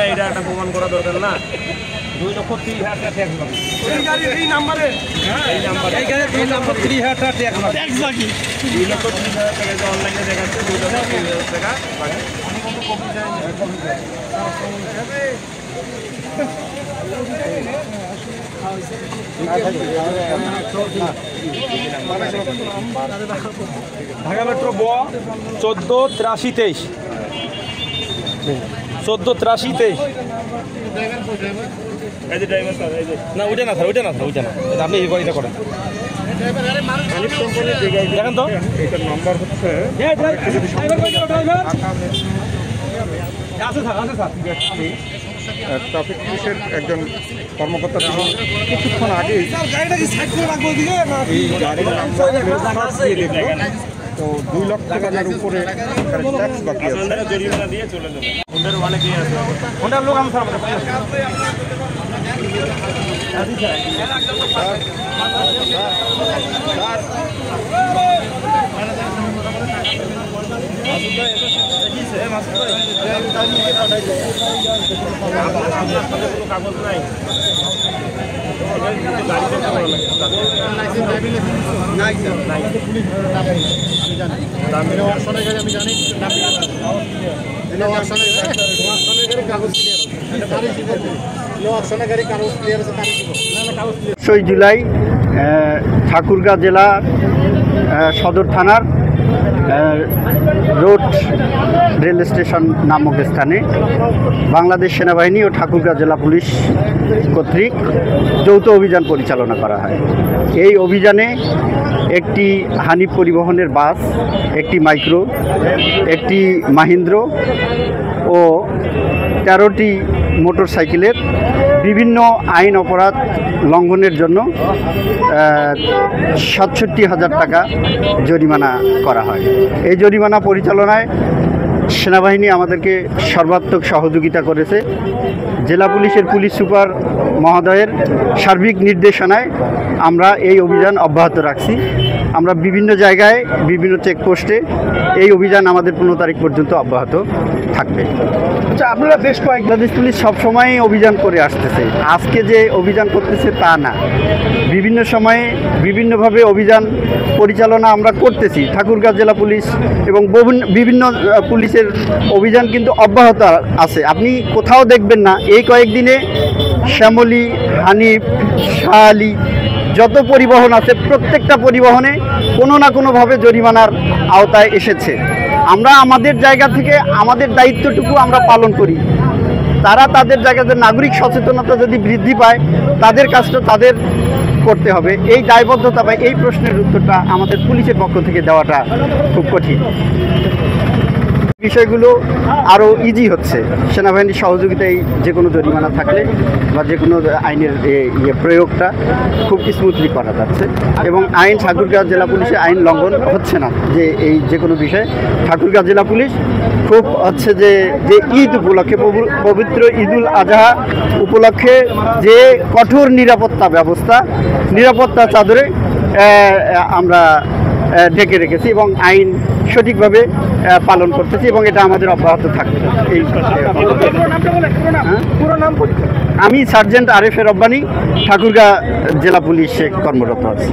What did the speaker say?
না, এটা একটা প্রমাণ করা দরকার না। 2,30,000 টাকা ট্যাক্স লাগে এই নাম্বারে, এই নাম্বারে 2,30,000 টাকা ট্যাক্স লাগে। 2,30,000 টাকা যে অনলাইনে দেখাচ্ছে 2,30,000 টাকা লাগে। আমি কত কপি চাই ঢাকা মেট্রো ব 148323 148323 না ওইটা না স্যার, ওইটা না স্যার, ওইটা না, আপনি এই গাড়িটা করেন দেখেন তো। এটার নাম্বার হচ্ছে ট্রাফিক পুলিশের একজন কর্মকর্তা কিছুক্ষণ আগে এই গাড়ির নাম্বার তো 2 লক্ষ টাকার উপরে ট্যাক্স বাকি আছে। জরিমানা দিয়ে চলে যাবে। হোন্ডার অনেকেই আছে, হোন্ডার লোক আমার কাগজ নাই জুলাই ঠাকুরগাঁ জেলা সদর থানার রোড রেল স্টেশন নামক স্থানে বাংলাদেশ সেনাবাহিনী ও ঠাকুরগাঁ জেলা পুলিশ কর্তৃক যৌথ অভিযান পরিচালনা করা হয়। এই অভিযানে একটি হানিফ পরিবহনের বাস, একটি মাইক্রো, একটি মাহিন্দ্র ও 13টি মোটরসাইকেলের বিভিন্ন আইন অপরাধ লঙ্ঘনের জন্য 67,000 টাকা জরিমানা করা হয়। এই জরিমানা পরিচালনায় সেনাবাহিনী আমাদেরকে সর্বাত্মক সহযোগিতা করেছে। জেলা পুলিশের পুলিশ সুপার মহোদয়ের সার্বিক নির্দেশনায় আমরা এই অভিযান অব্যাহত রাখছি। আমরা বিভিন্ন জায়গায় বিভিন্ন চেকপোস্টে এই অভিযান আমাদের 15 তারিখ পর্যন্ত অব্যাহত থাকবে। আচ্ছা, আপনারা বেশ কয়েক বাংলাদেশ পুলিশ সবসময় অভিযান করে আসতেছে, আজকে যে অভিযান করতেছে তা না, বিভিন্ন সময়ে বিভিন্নভাবে অভিযান পরিচালনা আমরা করতেছি। ঠাকুরগাঁ জেলা পুলিশ এবং বিভিন্ন পুলিশের অভিযান কিন্তু অব্যাহত আছে। আপনি কোথাও দেখবেন না এই কয়েকদিনে শ্যামলী, হানিফ, শাহালি যত পরিবহন আছে প্রত্যেকটা পরিবহনে কোনো না কোনোভাবে জরিমানার আওতায় এসেছে। আমরা আমাদের জায়গা থেকে আমাদের দায়িত্বটুকু আমরা পালন করি। তারা তাদের জায়গাতে নাগরিক সচেতনতা যদি বৃদ্ধি পায় তাদের কাজটা তাদের করতে হবে। এই দায়বদ্ধতা বা এই প্রশ্নের উত্তরটা আমাদের পুলিশের পক্ষ থেকে দেওয়াটা খুব কঠিন। বিষয়গুলো আরও ইজি হচ্ছে সেনাবাহিনীর সহযোগিতায়। যে কোনো জরিমানা থাকলে বা যে কোনো আইনের প্রয়োগটা খুব স্মুথলি করা যাচ্ছে এবং আইন ঠাকুরগাঁ জেলা পুলিশে আইন লঙ্ঘন হচ্ছে না। যে এই যে কোনো বিষয়ে ঠাকুরগাঁ জেলা পুলিশ খুব হচ্ছে যে ঈদ উপলক্ষে, পবিত্র ঈদুল আজহা উপলক্ষে যে কঠোর নিরাপত্তা ব্যবস্থা, নিরাপত্তা চাদরে আমরা ঢেকে রেখেছি এবং আইন সঠিকভাবে পালন করতেছি এবং এটা আমাদের অব্যাহত থাকবে। এই আমি সার্জেন্ট আরেফে রব্বানী, ঠাকুরগাঁ জেলা পুলিশে কর্মরত আছি।